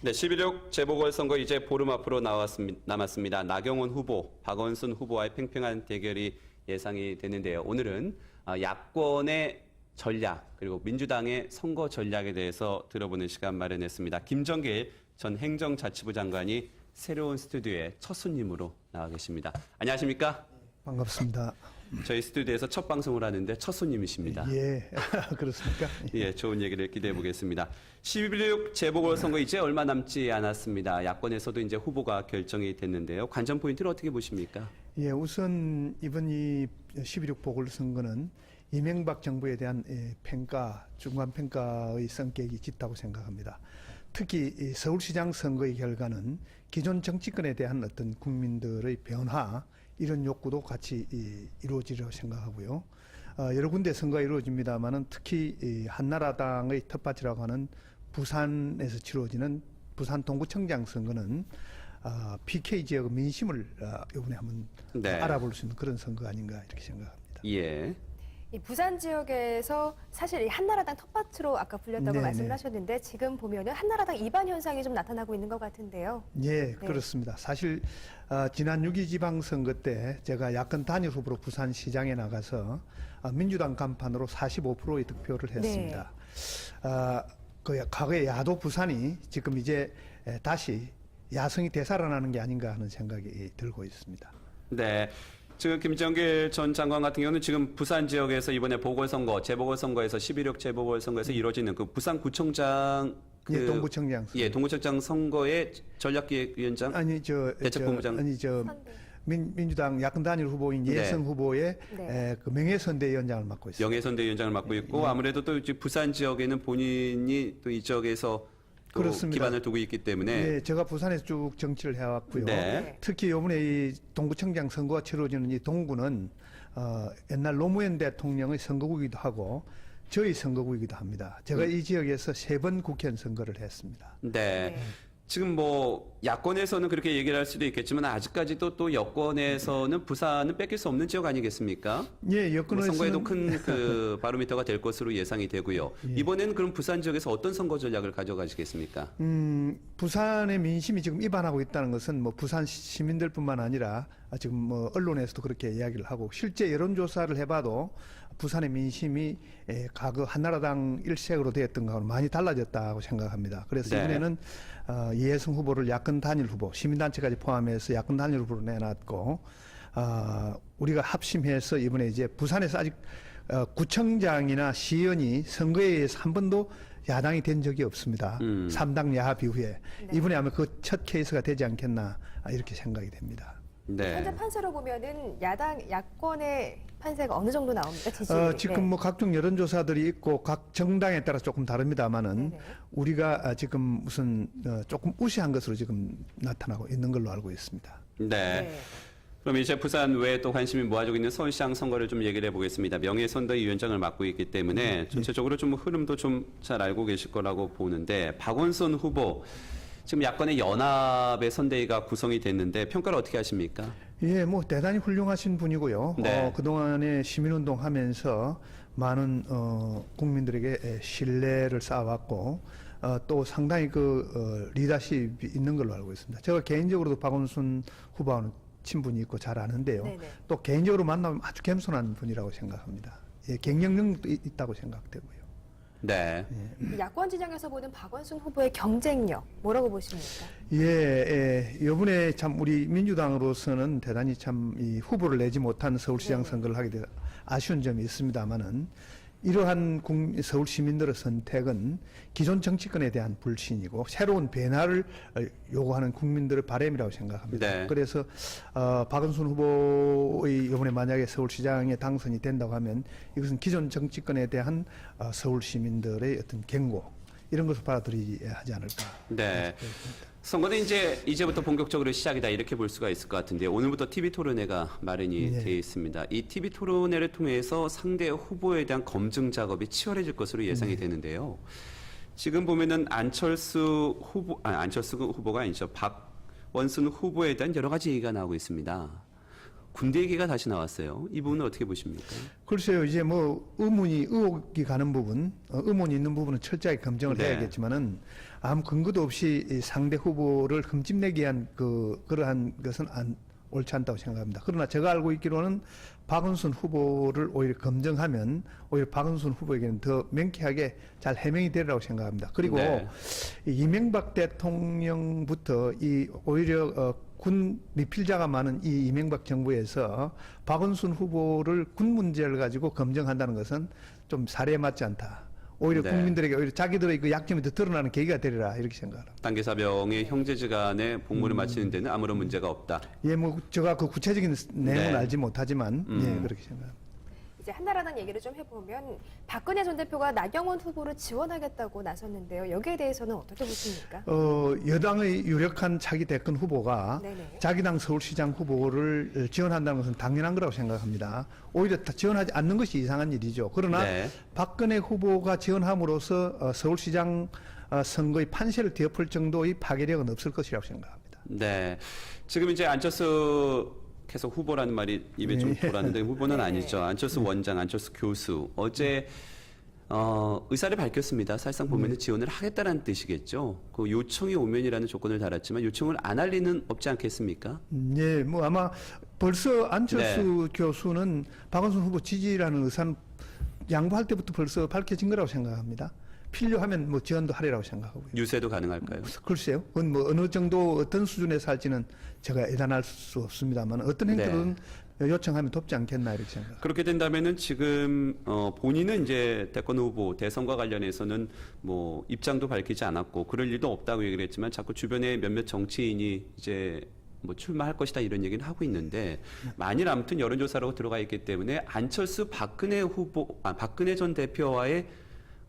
네, 11.6 재보궐선거 이제 보름 앞으로 남았습니다. 나경원 후보, 박원순 후보와의 팽팽한 대결이 예상이 되는데요. 오늘은 야권의 전략 그리고 민주당의 선거 전략에 대해서 들어보는 시간 마련했습니다. 김정길 전 행정자치부 장관이 새로운 스튜디오에 첫 손님으로 나와 계십니다. 안녕하십니까? 반갑습니다. 저희 스튜디오에서 첫 방송을 하는데 첫 손님이십니다. 예, 그렇습니까? 예, 좋은 얘기를 기대해 보겠습니다. 11.6 재보궐선거 이제 얼마 남지 않았습니다. 야권에서도 이제 후보가 결정이 됐는데요. 관전 포인트를 어떻게 보십니까? 예, 우선 이번 이 11.6 보궐선거는 이명박 정부에 대한 평가, 중간평가의 성격이 짙다고 생각합니다. 특히 이 서울시장 선거의 결과는 기존 정치권에 대한 어떤 국민들의 변화, 이런 욕구도 같이 이루어지리라고 생각하고요. 여러 군데 선거가 이루어집니다만은 특히 이 한나라당의 텃밭이라고 하는 부산에서 치러지는 부산 동구청장 선거는 PK 지역 민심을 이번에 한번 네. 알아볼 수 있는 그런 선거 아닌가 이렇게 생각합니다. 예. 이 부산 지역에서 사실 이 한나라당 텃밭으로 아까 불렸다고 네네. 말씀을 하셨는데 지금 보면은 한나라당 이반 현상이 좀 나타나고 있는 것 같은데요. 예, 그렇습니다. 사실 지난 6.2 지방선거 때 제가 야권 단일 후보로 부산시장에 나가서 민주당 간판으로 45%의 득표를 했습니다. 그 과거에 야도 부산이 지금 이제 다시 야성이 되살아나는 게 아닌가 하는 생각이 들고 있습니다. 네. 지금 김정길 전 장관 같은 경우는 지금 부산 지역에서 이번에 보궐선거, 재보궐선거에서 11.6 재보궐선거에서 이루어지는 그 부산구청장 예, 동구청장 선거. 예, 동구청장 선거의 전략기획위원장 아니 대책본부장 민주당 야권 단일 후보인 예성 후보의 그 명예선대위원장을 맡고 있습니다. 명예선대위원장을 맡고 있고 아무래도 또 이제 부산 지역에는 본인이 또 이 지역에서 또 그렇습니다. 기반을 두고 있기 때문에 예, 제가 부산에서 쭉 정치를 해왔고요. 네. 특히 이번에 이 동구청장 선거가 치러지는 이 동구는 옛날 노무현 대통령의 선거구이기도 하고 저희 선거구이기도 합니다. 제가 이 지역에서 3번 국회의원 선거를 했습니다. 네. 지금 뭐 야권에서는 그렇게 얘기를 할 수도 있겠지만 아직까지도 또 여권에서는 부산은 뺏길 수 없는 지역 아니겠습니까? 예, 여권에서는 선거에도 큰 그 바로미터가 될 것으로 예상이 되고요. 예. 이번에는 그럼 부산 지역에서 어떤 선거 전략을 가져가시겠습니까? 부산의 민심이 지금 이반하고 있다는 것은 뭐 부산 시민들뿐만 아니라 지금 뭐 언론에서도 그렇게 이야기를 하고 실제 여론조사를 해봐도 부산의 민심이 과거 한나라당 일색으로 되었던 거하고는 많이 달라졌다고 생각합니다. 그래서 네. 이번에는 이해성 후보를 야권 단일 후보, 시민단체까지 포함해서 야권 단일 후보로 내놨고 우리가 합심해서 이번에 이제 부산에서 아직 구청장이나 시의원이 선거에 의해서 한 번도 야당이 된 적이 없습니다. 3당 야합 이후에 이번에 아마 그 첫 케이스가 되지 않겠나 이렇게 생각이 됩니다. 네. 현재 판세로 보면은 야권의 판세가 어느 정도 나옵니까? 지지율이? 지금 뭐 각종 여론조사들이 있고 각 정당에 따라 조금 다릅니다만은 네네. 우리가 지금 무슨 조금 우세한 것으로 지금 나타나고 있는 걸로 알고 있습니다. 네. 그럼 이제 부산 외에 또 관심이 모아지고 있는 서울시장 선거를 좀 얘기를 해보겠습니다. 명예선대위원장을 맡고 있기 때문에 전체적으로 좀 흐름도 좀 잘 알고 계실 거라고 보는데 박원순 후보 지금 야권의 연합의 선대위가 구성이 됐는데 평가를 어떻게 하십니까? 예, 뭐 대단히 훌륭하신 분이고요. 네. 그동안에 시민운동 하면서 많은 국민들에게 신뢰를 쌓아왔고 또 상당히 리더십이 있는 걸로 알고 있습니다. 제가 개인적으로도 박원순 후보와는 친분이 있고 잘 아는데요. 네네. 또 개인적으로 만나면 아주 겸손한 분이라고 생각합니다. 예, 경쟁력도 있다고 생각되고요. 네. 야권 진영에서 보는 박원순 후보의 경쟁력 뭐라고 보십니까? 예, 이번에 참 우리 민주당으로서는 대단히 참 이 후보를 내지 못한 서울시장 선거를 하게 돼 아쉬운 점이 있습니다만은 이러한 서울 시민들의 선택은 기존 정치권에 대한 불신이고 새로운 변화를 요구하는 국민들의 바람이라고 생각합니다. 네. 그래서 박원순 후보의 이번에 만약에 서울시장에 당선이 된다고 하면 이것은 기존 정치권에 대한 서울 시민들의 어떤 경고 이런 것을 받아들이지 하지 않을까. 네. 선거는 이제부터 본격적으로 시작이다 이렇게 볼 수가 있을 것 같은데요. 오늘부터 TV 토론회가 마련이 네. 되어 있습니다. 이 TV 토론회를 통해서 상대 후보에 대한 검증 작업이 치열해질 것으로 예상이 되는데요. 지금 보면은 안철수 후보가 아니죠. 박원순 후보에 대한 여러 가지 얘기가 나오고 있습니다. 군대 얘기가 다시 나왔어요. 이 부분은 어떻게 보십니까? 글쎄요, 이제 뭐 의혹이 가는 부분, 의문이 있는 부분은 철저하게 검증을 네. 해야겠지만은 아무 근거도 없이 이 상대 후보를 흠집내기 위한 그러한 것은 옳지 않다고 생각합니다. 그러나 제가 알고 있기로는 박원순 후보를 오히려 검증하면 오히려 박원순 후보에게는 더 명쾌하게 잘 해명이 되리라고 생각합니다. 그리고 네. 이 이명박 대통령부터 이 오히려 군 미필자가 많은 이 이명박 정부에서 박원순 후보를 군 문제를 가지고 검증한다는 것은 좀 사례에 맞지 않다. 오히려 네. 국민들에게 오히려 자기들의 그 약점이 더 드러나는 계기가 되리라 이렇게 생각합니다. 단계사병의 형제지간에 복무를 마치는 데는 아무런 문제가 없다. 예, 뭐 제가 그 구체적인 내용은 네. 알지 못하지만 예, 그렇게 생각합니다. 이제 한나라당 얘기를 좀 해보면 박근혜 전 대표가 나경원 후보를 지원하겠다고 나섰는데요. 여기에 대해서는 어떻게 보십니까? 여당의 유력한 차기 대권 후보가 네네. 자기 당 서울시장 후보를 지원한다는 것은 당연한 거라고 생각합니다. 오히려 지원하지 않는 것이 이상한 일이죠. 그러나 네. 박근혜 후보가 지원함으로써 서울시장 선거의 판세를 뒤엎을 정도의 파괴력은 없을 것이라고 생각합니다. 네. 지금 이제 안철수 계속 후보라는 말이 입에 좀 돌았는데 후보는 네. 아니죠. 안철수 원장, 안철수 교수 어제 의사를 밝혔습니다. 사실상 보면 지원을 하겠다는 뜻이겠죠. 그 요청이 오면이라는 조건을 달았지만 요청을 안 할 리는 없지 않겠습니까? 예, 뭐 아마 벌써 안철수 네. 교수는 박원순 후보 지지라는 의사는 양보할 때부터 벌써 밝혀진 거라고 생각합니다. 필요하면 뭐 지원도 하리라고 생각하고요. 유세도 가능할까요? 글쎄요. 그건 뭐 어느 정도 어떤 수준에서 할지는 제가 예단할 수 없습니다만 어떤 행태로는 요청하면 돕지 않겠나 이렇게 생각합니다. 그렇게 된다면은 지금 본인은 이제 대권 후보 대선과 관련해서는 뭐 입장도 밝히지 않았고 그럴 일도 없다고 얘기를 했지만 자꾸 주변에 몇몇 정치인이 이제 뭐 출마할 것이다 이런 얘기는 하고 있는데 만일 아무튼 여론조사로 들어가 있기 때문에 안철수 박근혜 전 대표와의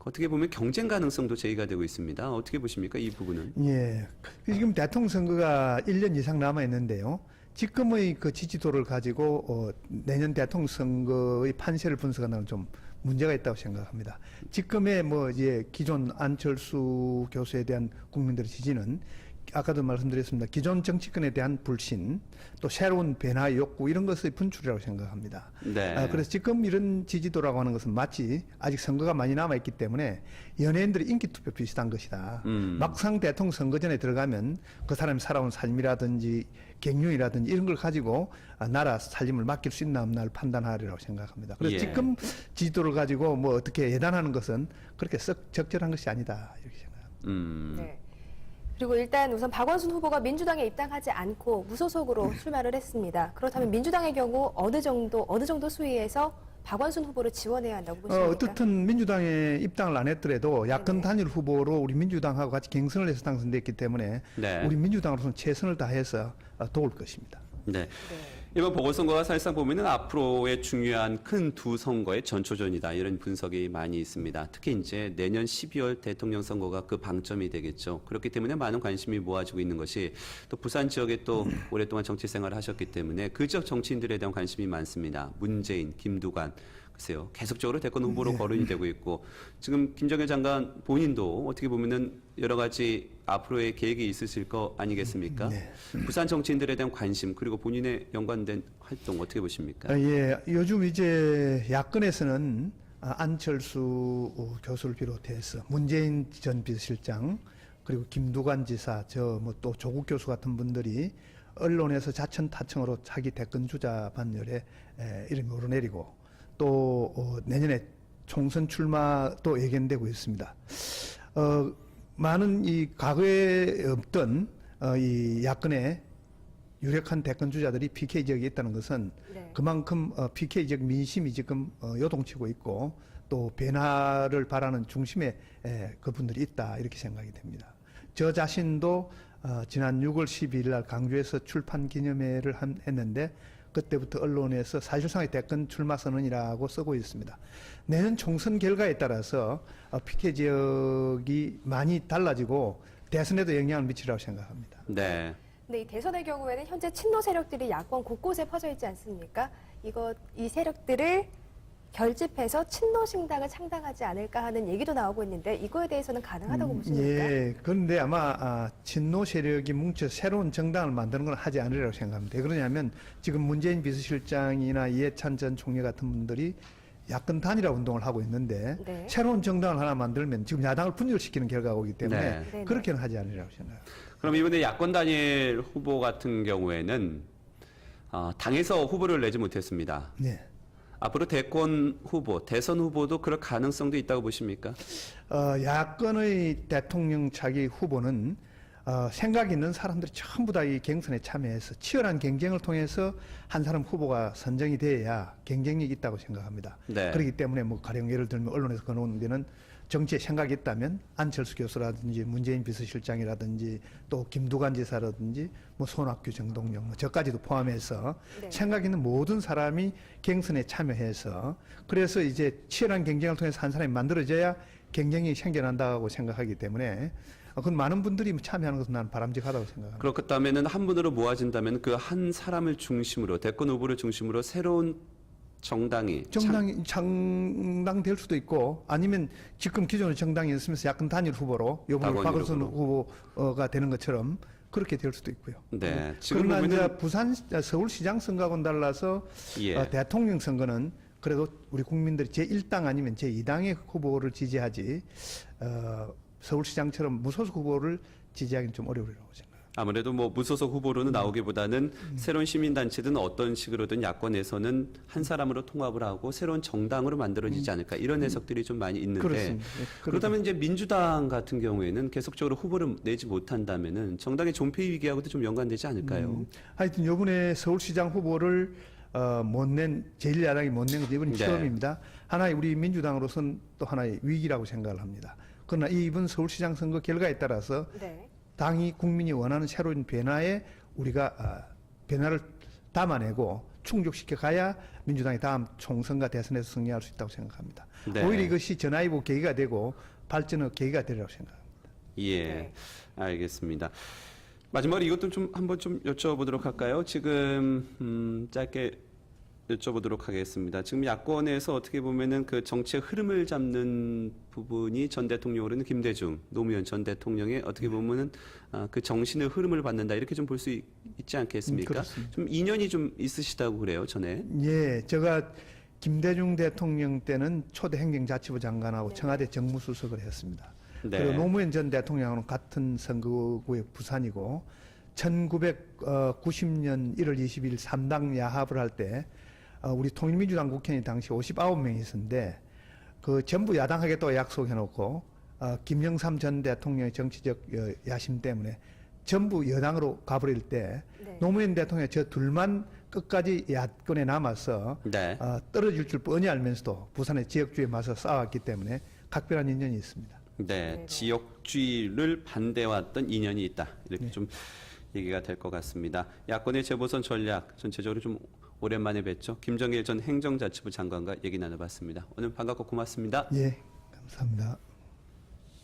어떻게 보면 경쟁 가능성도 제기가 되고 있습니다. 어떻게 보십니까 이 부분은? 예. 지금 대통령 선거가 1년 이상 남아 있는데요. 지금의 그 지지도를 가지고 내년 대통령 선거의 판세를 분석하는 좀 문제가 있다고 생각합니다. 지금의 뭐 이제 기존 안철수 교수에 대한 국민들의 지지는 아까도 말씀드렸습니다. 기존 정치권에 대한 불신, 또 새로운 변화 욕구 이런 것의 분출이라고 생각합니다. 네. 그래서 지금 이런 지지도라고 하는 것은 마치 아직 선거가 많이 남아있기 때문에 연예인들의 인기투표 비슷한 것이다. 막상 대통령 선거 전에 들어가면 그 사람이 살아온 삶이라든지 경륜이라든지 이런 걸 가지고 나라 살림을 맡길 수 있나 없나를 판단하리라고 생각합니다. 그래서 예. 지금 지지도를 가지고 뭐 어떻게 예단하는 것은 그렇게 썩 적절한 것이 아니다. 이렇게 생각합니다. 네. 그리고 일단 우선 박원순 후보가 민주당에 입당하지 않고 무소속으로 출마를 했습니다. 그렇다면 민주당의 경우 어느 정도 수위에서 박원순 후보를 지원해야 한다고 보십니까? 어떻든 민주당에 입당을 안 했더라도 야권 네네. 단일 후보로 우리 민주당하고 같이 경선을 해서 당선됐기 때문에 네. 우리 민주당으로서는 최선을 다해서 도울 것입니다. 네. 이번 보궐선거가 사실상 보면은 앞으로의 중요한 큰 두 선거의 전초전이다 이런 분석이 많이 있습니다. 특히 이제 내년 12월 대통령 선거가 그 방점이 되겠죠. 그렇기 때문에 많은 관심이 모아지고 있는 것이 또 부산 지역에 또 오랫동안 정치 생활을 하셨기 때문에 그 지역 정치인들에 대한 관심이 많습니다. 문재인, 김두관. 글쎄요. 계속적으로 대권 후보로 거론이 되고 있고 지금 김정일 장관 본인도 어떻게 보면은 여러 가지 앞으로의 계획이 있으실 거 아니겠습니까? 부산 정치인들에 대한 관심 그리고 본인의 연관된 활동 어떻게 보십니까? 예, 요즘 이제 야권에서는 안철수 교수를 비롯해서 문재인 전 비서실장 그리고 김두관 지사 뭐 또 조국 교수 같은 분들이 언론에서 자천타청으로 자기 대권 주자 반열에 이름이 오르내리고 또 내년에 총선 출마도 예견되고 있습니다. 많은 이 과거에 없던 이 야권의 유력한 대권 주자들이 PK 지역에 있다는 것은 네. 그만큼 PK 지역 민심이 지금 요동치고 있고 또 변화를 바라는 중심에 그분들이 있다 이렇게 생각이 됩니다. 저 자신도 지난 6월 12일 날 강주에서 출판 기념회를 했는데 그때부터 언론에서 사실상의 대권 출마 선언이라고 쓰고 있습니다. 내년 총선 결과에 따라서 PK 지역이 많이 달라지고 대선에도 영향을 미치리라고 생각합니다. 네. 근데 이 대선의 경우에는 현재 친노 세력들이 야권 곳곳에 퍼져 있지 않습니까? 이 세력들을 결집해서 친노신당을 창당하지 않을까 하는 얘기도 나오고 있는데 이거에 대해서는 가능하다고 보십니까? 예, 그런데 아마 친노 세력이 뭉쳐 새로운 정당을 만드는 건 하지 않으리라고 생각합니다. 왜 그러냐면 지금 문재인 비서실장이나 이해찬 전 총리 같은 분들이 야권 단일화 운동을 하고 있는데 네. 새로운 정당을 하나 만들면 지금 야당을 분열시키는 결과가 오기 때문에 네. 그렇게는 하지 않으리라고 생각합니다. 그럼 이번에 야권 단일 후보 같은 경우에는 당에서 후보를 내지 못했습니다. 네. 앞으로 대권 후보, 대선 후보도 그럴 가능성도 있다고 보십니까? 야권의 대통령 차기 후보는 생각 있는 사람들이 전부 다 이 경선에 참여해서 치열한 경쟁을 통해서 한 사람 후보가 선정이 돼야 경쟁력이 있다고 생각합니다. 네. 그렇기 때문에 뭐 가령 예를 들면 언론에서 거놓는 데는 정치에 생각이 있다면 안철수 교수라든지 문재인 비서실장이라든지 또 김두관 지사라든지 뭐 손학규 정동영 뭐 저까지도 포함해서 네. 생각 있는 모든 사람이 경선에 참여해서 그래서 이제 치열한 경쟁을 통해서 한 사람이 만들어져야 경쟁이 생겨난다고 생각하기 때문에 그건 많은 분들이 참여하는 것은 나는 바람직하다고 생각합니다. 그렇다면은 한 분으로 모아진다면 그 한 사람을 중심으로 대권 후보를 중심으로 새로운 정당이 정당이 창당될 수도 있고 아니면 지금 기존의 정당이 있으면서 약간 단일 후보로 요번에 당원 박원순 후보로. 후보가 되는 것처럼 그렇게 될 수도 있고요. 네. 지금 그러나 이제 보면은 서울시장 선거하고는 달라서 예. 대통령 선거는 그래도 우리 국민들이 제1당 아니면 제2당의 후보를 지지하지 서울시장처럼 무소속 후보를 지지하기는 좀 어려우리라고 생각합니다. 아무래도 뭐 무소속 후보로는 나오기보다는 새로운 시민단체든 어떤 식으로든 야권에서는 한 사람으로 통합을 하고 새로운 정당으로 만들어지지 않을까 이런 해석들이 좀 많이 있는데 그렇습니다. 예, 그렇다면 이제 민주당 같은 경우에는 계속적으로 후보를 내지 못한다면은 정당의 존폐 위기하고도 좀 연관되지 않을까요? 하여튼 이번에 서울시장 후보를 못 낸 제1야당이 못 낸 것이 이번이 네. 처음입니다. 하나의 우리 민주당으로서는 또 하나의 위기라고 생각을 합니다. 그러나 이번 서울시장 선거 결과에 따라서 네. 당이 국민이 원하는 새로운 변화에 우리가 변화를 담아내고 충족시켜 가야 민주당이 다음 총선과 대선에서 승리할 수 있다고 생각합니다. 네. 오히려 이것이 전화위복 계기가 되고 발전의 계기가 되리라고 생각합니다. 예, 네. 알겠습니다. 마지막으로 이것도 좀 한번 좀 여쭤보도록 할까요? 지금 짧게 여쭤보도록 하겠습니다. 지금 야권에서 어떻게 보면은 그 정치의 흐름을 잡는 부분이 전 대통령으로는 김대중 노무현 전 대통령의 어떻게 보면은 그 정신의 흐름을 받는다 이렇게 좀 볼 수 있지 않겠습니까? 그렇습니다. 좀 인연이 좀 있으시다고 그래요, 전에. 예, 제가 김대중 대통령 때는 초대 행정자치부 장관하고 네. 청와대 정무수석을 했습니다. 네. 그리고 노무현 전 대통령하고는 같은 선거구역 부산이고 1990년 1월 20일 3당 야합을 할 때 우리 통일민주당 국회의원이 당시 59명이 있었는데 그 전부 야당하겠다고 약속해놓고 김영삼 전 대통령의 정치적 야심 때문에 전부 여당으로 가버릴 때 네. 노무현 대통령 저 둘만 끝까지 야권에 남아서 네. 떨어질 줄 뻔히 알면서도 부산의 지역주의에 맞서 싸웠기 때문에 각별한 인연이 있습니다. 네, 네네. 지역주의를 반대해왔던 인연이 있다. 이렇게 네. 좀 얘기가 될 것 같습니다. 야권의 재보선 전략 전체적으로 좀 오랜만에 뵙죠. 김정일 전 행정자치부 장관과 얘기 나눠봤습니다. 오늘 반갑고 고맙습니다. 예, 감사합니다.